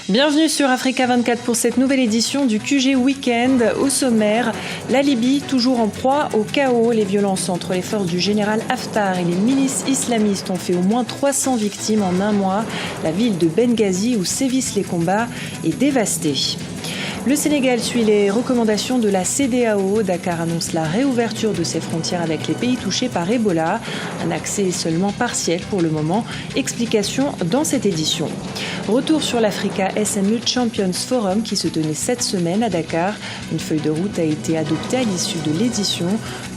Bienvenue sur Africa 24 pour cette nouvelle édition du QG Weekend. Au sommaire, la Libye toujours en proie au chaos. Les violences entre les forces du général Haftar et les milices islamistes ont fait au moins 300 victimes en un mois. La ville de Benghazi, où sévissent les combats, est dévastée. Le Sénégal suit les recommandations de la CEDEAO. Dakar annonce la réouverture de ses frontières avec les pays touchés par Ebola. Un accès seulement partiel pour le moment. Explication dans cette édition. Retour sur l'Africa SME Champions Forum qui se tenait cette semaine à Dakar. Une feuille de route a été adoptée à l'issue de l'édition.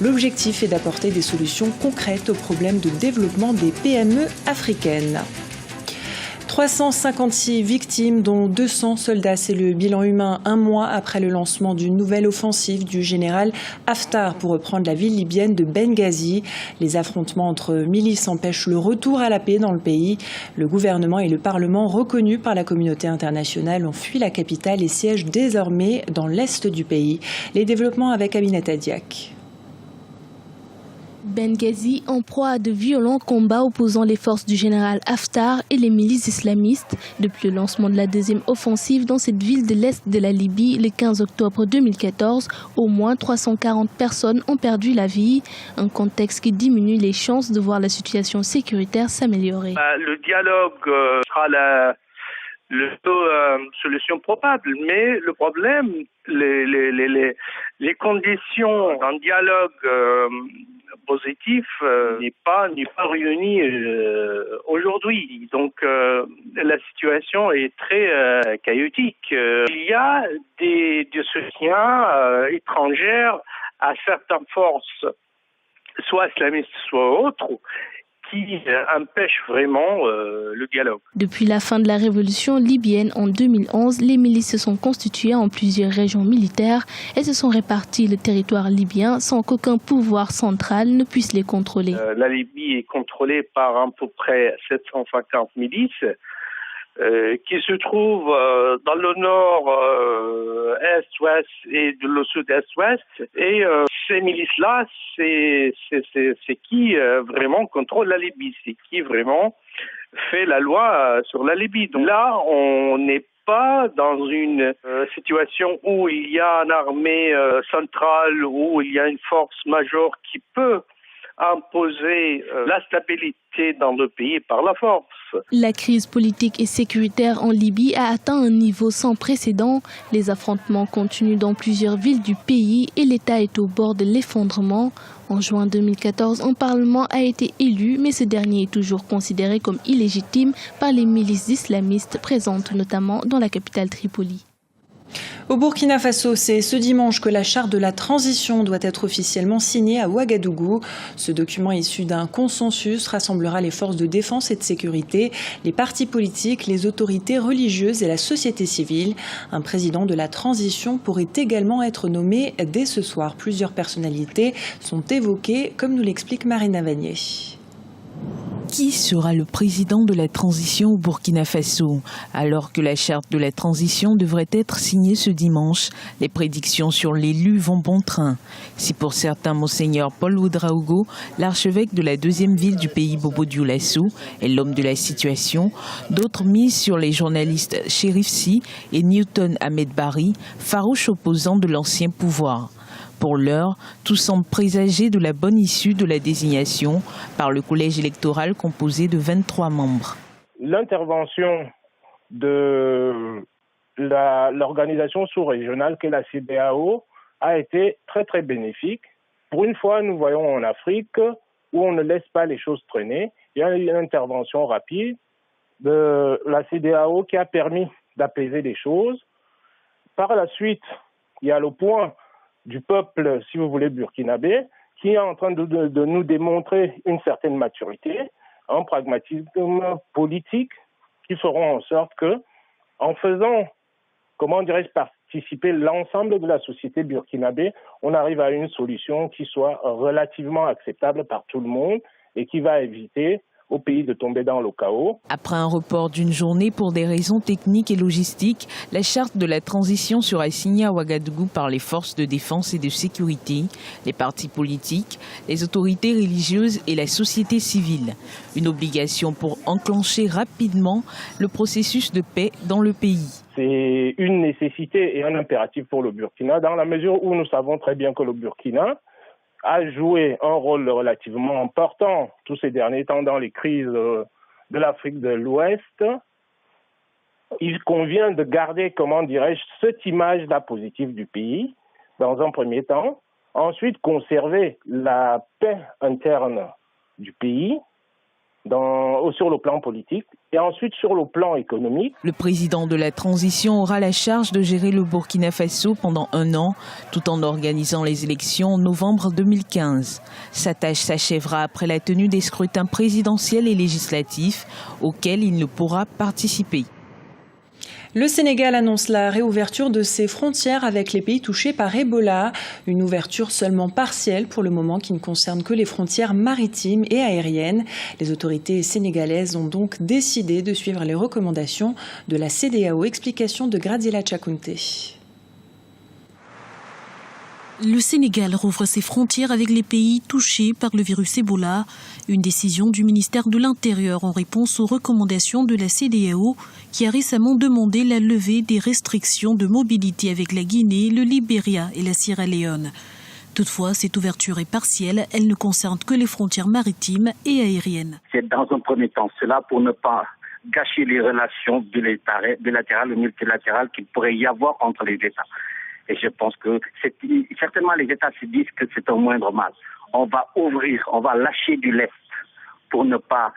L'objectif est d'apporter des solutions concrètes aux problèmes de développement des PME africaines. 356 victimes, dont 200 soldats. C'est le bilan humain un mois après le lancement d'une nouvelle offensive du général Haftar pour reprendre la ville libyenne de Benghazi. Les affrontements entre milices empêchent le retour à la paix dans le pays. Le gouvernement et le Parlement, reconnus par la communauté internationale, ont fui la capitale et siègent désormais dans l'est du pays. Les développements avec Aminata Diak. Benghazi en proie à de violents combats opposant les forces du général Haftar et les milices islamistes. Depuis le lancement de la deuxième offensive dans cette ville de l'est de la Libye le 15 octobre 2014, au moins 340 personnes ont perdu la vie. Un contexte qui diminue les chances de voir la situation sécuritaire s'améliorer. Le dialogue sera la solution probable, mais le problème, les conditions d'un dialogue positif n'est pas réuni aujourd'hui. Donc la situation est très chaotique. Il y a des soutiens étrangers à certaines forces, soit islamistes, soit autres, qui empêche vraiment le dialogue. Depuis la fin de la révolution libyenne en 2011, les milices se sont constituées en plusieurs régions militaires et se sont réparties le territoire libyen sans qu'aucun pouvoir central ne puisse les contrôler. La Libye est contrôlée par à peu près 750 milices qui se trouvent dans le nord, est, ouest et le sud-est, ouest. Et ces milices-là, c'est qui vraiment contrôle la Libye, c'est qui vraiment fait la loi sur la Libye. Donc là, on n'est pas dans une situation où il y a une armée centrale, où il y a une force majeure qui peut imposer la stabilité dans le pays par la force. La crise politique et sécuritaire en Libye a atteint un niveau sans précédent. Les affrontements continuent dans plusieurs villes du pays et l'État est au bord de l'effondrement. En juin 2014, un parlement a été élu, mais ce dernier est toujours considéré comme illégitime par les milices islamistes présentes notamment dans la capitale Tripoli. Au Burkina Faso, c'est ce dimanche que la charte de la transition doit être officiellement signée à Ouagadougou. Ce document issu d'un consensus rassemblera les forces de défense et de sécurité, les partis politiques, les autorités religieuses et la société civile. Un président de la transition pourrait également être nommé dès ce soir. Plusieurs personnalités sont évoquées, comme nous l'explique Marina Vanier. Qui sera le président de la transition au Burkina Faso? Alors que la charte de la transition devrait être signée ce dimanche, les prédictions sur l'élu vont bon train. Si pour certains, Monseigneur Paul Ouedraogo, l'archevêque de la deuxième ville du pays Bobo Dioulasso, est l'homme de la situation, d'autres misent sur les journalistes Chérif Sy et Newton Ahmed Bari, farouches opposants de l'ancien pouvoir. Pour l'heure, tout semble présager de la bonne issue de la désignation par le collège électoral composé de 23 membres. L'intervention de l'organisation sous-régionale qu'est la CEDEAO a été très très bénéfique. Pour une fois, nous voyons en Afrique où on ne laisse pas les choses traîner. Il y a eu une intervention rapide de la CEDEAO qui a permis d'apaiser les choses. Par la suite, il y a le point du peuple, si vous voulez, burkinabé, qui est en train de nous démontrer une certaine maturité, un pragmatisme politique qui feront en sorte que, en faisant, participer l'ensemble de la société burkinabé, on arrive à une solution qui soit relativement acceptable par tout le monde et qui va éviter au pays de tomber dans le chaos. Après un report d'une journée pour des raisons techniques et logistiques, la charte de la transition sera signée à Ouagadougou par les forces de défense et de sécurité, les partis politiques, les autorités religieuses et la société civile. Une obligation pour enclencher rapidement le processus de paix dans le pays. C'est une nécessité et un impératif pour le Burkina, dans la mesure où nous savons très bien que le Burkina a joué un rôle relativement important tous ces derniers temps dans les crises de l'Afrique de l'Ouest. Il convient de garder, cette image-là positive du pays, dans un premier temps. Ensuite, conserver la paix interne du pays sur le plan politique et ensuite sur le plan économique. Le président de la transition aura la charge de gérer le Burkina Faso pendant 1 an, tout en organisant les élections en novembre 2015. Sa tâche s'achèvera après la tenue des scrutins présidentiels et législatifs auxquels il ne pourra participer. Le Sénégal annonce la réouverture de ses frontières avec les pays touchés par Ebola. Une ouverture seulement partielle pour le moment qui ne concerne que les frontières maritimes et aériennes. Les autorités sénégalaises ont donc décidé de suivre les recommandations de la CEDEAO. Explication de Graziella Tchakounté. Le Sénégal rouvre ses frontières avec les pays touchés par le virus Ebola. Une décision du ministère de l'Intérieur en réponse aux recommandations de la CEDEAO qui a récemment demandé la levée des restrictions de mobilité avec la Guinée, le Libéria et la Sierra Leone. Toutefois, cette ouverture est partielle. Elle ne concerne que les frontières maritimes et aériennes. C'est dans un premier temps cela pour ne pas gâcher les relations bilatérales ou multilatérales qu'il pourrait y avoir entre les États. Et je pense que certainement les États se disent que c'est un moindre mal. On va ouvrir, on va lâcher du lest pour ne pas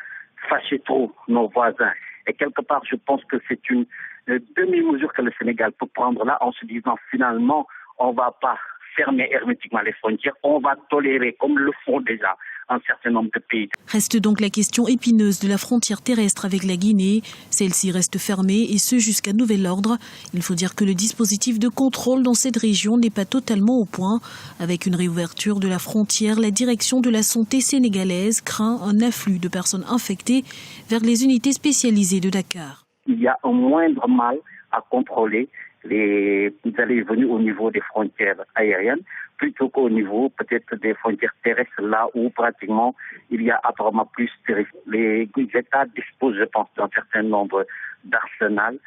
fâcher trop nos voisins. Et quelque part, je pense que c'est une demi-mesure que le Sénégal peut prendre là en se disant finalement, on ne va pas fermer hermétiquement les frontières, on va tolérer, comme le font déjà un certain nombre de pays. Reste donc la question épineuse de la frontière terrestre avec la Guinée. Celle-ci reste fermée et ce jusqu'à nouvel ordre. Il faut dire que le dispositif de contrôle dans cette région n'est pas totalement au point. Avec une réouverture de la frontière, la direction de la santé sénégalaise craint un afflux de personnes infectées vers les unités spécialisées de Dakar. Il y a un moindre mal à contrôler les allées et venues au niveau des frontières aériennes plutôt qu'au niveau peut-être des frontières terrestres, là où pratiquement il y a apparemment plus de risques. Les États disposent, je pense, d'un certain nombre d'arsenals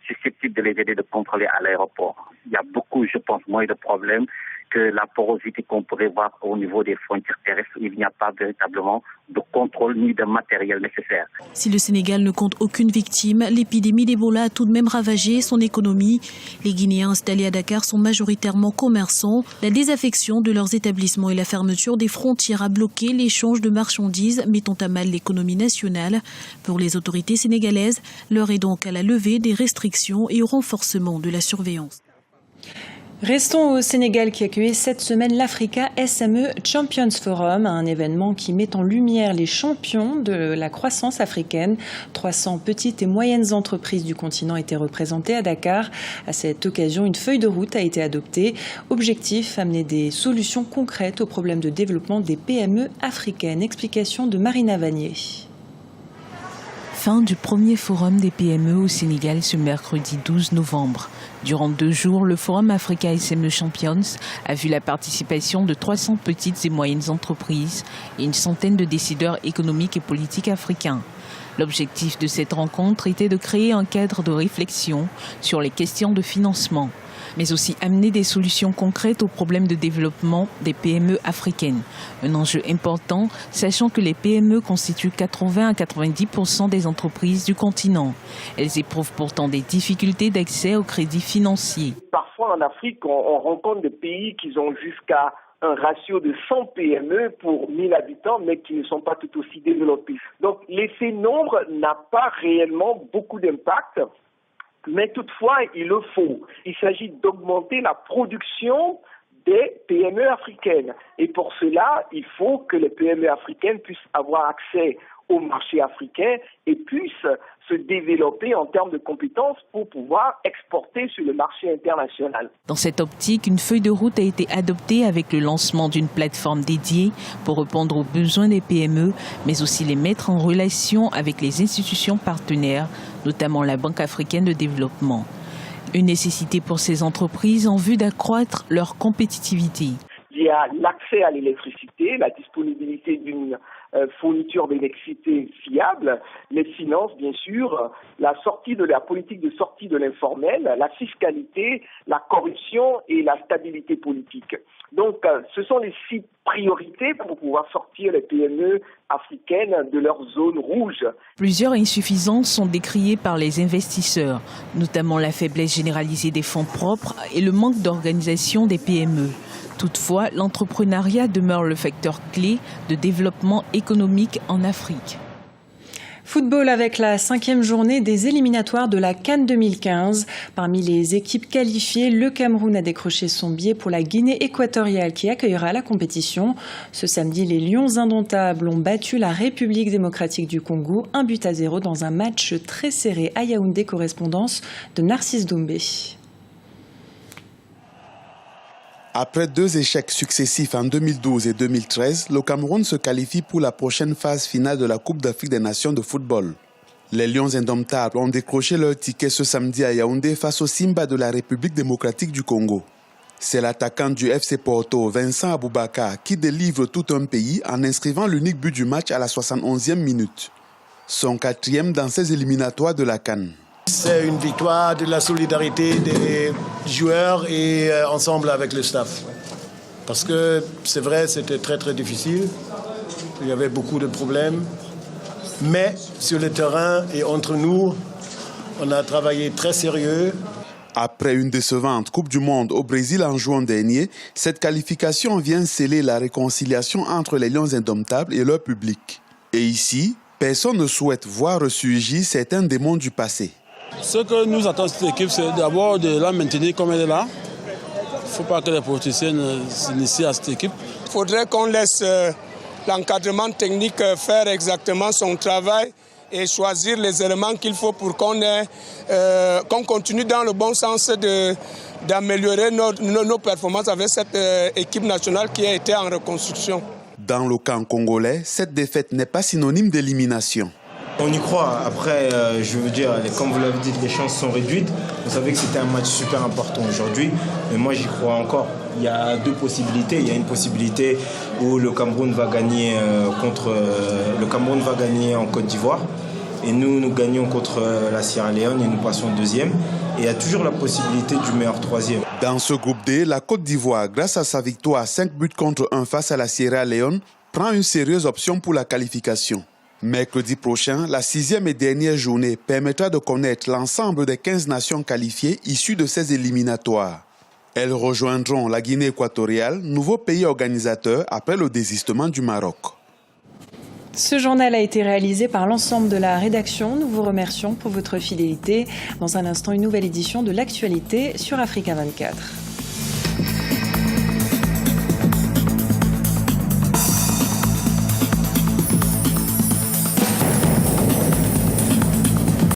susceptibles de les aider de contrôler à l'aéroport. Il y a beaucoup, je pense, moins de problèmes que la porosité qu'on pourrait voir au niveau des frontières terrestres. Il n'y a pas véritablement de contrôle ni de matériel nécessaire. Si le Sénégal ne compte aucune victime, l'épidémie d'Ebola a tout de même ravagé son économie. Les Guinéens installés à Dakar sont majoritairement commerçants. La désaffection de leurs établissements et la fermeture des frontières a bloqué l'échange de marchandises, mettant à mal l'économie nationale. Pour les autorités sénégalaises, l'heure est donc à la levée des restrictions et au renforcement de la surveillance. Restons au Sénégal qui accueillait cette semaine l'Africa SME Champions Forum, un événement qui met en lumière les champions de la croissance africaine. 300 petites et moyennes entreprises du continent étaient représentées à Dakar. À cette occasion, une feuille de route a été adoptée. Objectif, amener des solutions concrètes aux problèmes de développement des PME africaines. Explication de Marina Vanier. Fin du premier forum des PME au Sénégal ce mercredi 12 novembre. Durant 2 jours, le forum Africa SME Champions a vu la participation de 300 petites et moyennes entreprises et une centaine de décideurs économiques et politiques africains. L'objectif de cette rencontre était de créer un cadre de réflexion sur les questions de financement, mais aussi amener des solutions concrètes aux problèmes de développement des PME africaines. Un enjeu important, sachant que les PME constituent 80 à 90% des entreprises du continent. Elles éprouvent pourtant des difficultés d'accès au crédit financier. Parfois en Afrique, on rencontre des pays qui ont jusqu'à un ratio de 100 PME pour 1000 habitants, mais qui ne sont pas tout aussi développés. Donc l'effet nombre n'a pas réellement beaucoup d'impact. Mais toutefois, il le faut. Il s'agit d'augmenter la production des PME africaines. Et pour cela, il faut que les PME africaines puissent avoir accès au marché africain et puissent se développer en termes de compétences pour pouvoir exporter sur le marché international. Dans cette optique, une feuille de route a été adoptée avec le lancement d'une plateforme dédiée pour répondre aux besoins des PME, mais aussi les mettre en relation avec les institutions partenaires, notamment la Banque africaine de développement. Une nécessité pour ces entreprises en vue d'accroître leur compétitivité. Il y a l'accès à l'électricité, la disponibilité d'une fourniture d'électricité fiable, les finances bien sûr, la politique de sortie de l'informel, la fiscalité, la corruption et la stabilité politique. Donc ce sont les 6 priorités pour pouvoir sortir les PME africaines de leur zone rouge. Plusieurs insuffisances sont décriées par les investisseurs, notamment la faiblesse généralisée des fonds propres et le manque d'organisation des PME. Toutefois, l'entrepreneuriat demeure le facteur clé de développement économique en Afrique. Football avec la 5e journée des éliminatoires de la CAN 2015. Parmi les équipes qualifiées, le Cameroun a décroché son billet pour la Guinée équatoriale qui accueillera la compétition. Ce samedi, les Lions indomptables ont battu la République démocratique du Congo 1-0 dans un match très serré à Yaoundé, correspondance de Narcisse Doumbé. Après 2 échecs successifs en 2012 et 2013, le Cameroun se qualifie pour la prochaine phase finale de la Coupe d'Afrique des Nations de football. Les Lions indomptables ont décroché leur ticket ce samedi à Yaoundé face au Simba de la République démocratique du Congo. C'est l'attaquant du FC Porto, Vincent Aboubakar, qui délivre tout un pays en inscrivant l'unique but du match à la 71e minute. Son 4e dans ces éliminatoires de la CAN. C'est une victoire de la solidarité des joueurs et ensemble avec le staff. Parce que c'est vrai, c'était très très difficile. Il y avait beaucoup de problèmes. Mais sur le terrain et entre nous, on a travaillé très sérieux. Après une décevante Coupe du Monde au Brésil en juin dernier, cette qualification vient sceller la réconciliation entre les Lions indomptables et leur public. Et ici, personne ne souhaite voir ressurgir certains démons du passé. Ce que nous attendons de cette équipe, c'est d'abord de la maintenir comme elle est là. Il ne faut pas que les politiciens s'initient à cette équipe. Il faudrait qu'on laisse l'encadrement technique faire exactement son travail et choisir les éléments qu'il faut pour qu'on continue dans le bon sens d'améliorer nos performances avec cette équipe nationale qui a été en reconstruction. Dans le camp congolais, cette défaite n'est pas synonyme d'élimination. On y croit. Après, je veux dire, comme vous l'avez dit, les chances sont réduites. Vous savez que c'était un match super important aujourd'hui. Mais moi, j'y crois encore. Il y a 2 possibilités. Il y a une possibilité où le Cameroun va gagner le Cameroun va gagner en Côte d'Ivoire. Et nous gagnons contre la Sierra Leone et nous passons 2e. Et il y a toujours la possibilité du meilleur 3e. Dans ce groupe D, la Côte d'Ivoire, grâce à sa victoire 5-1 face à la Sierra Leone, prend une sérieuse option pour la qualification. Mercredi prochain, la 6e et dernière journée permettra de connaître l'ensemble des 15 nations qualifiées issues de ces éliminatoires. Elles rejoindront la Guinée équatoriale, nouveau pays organisateur après le désistement du Maroc. Ce journal a été réalisé par l'ensemble de la rédaction. Nous vous remercions pour votre fidélité. Dans un instant, une nouvelle édition de l'actualité sur Africa 24.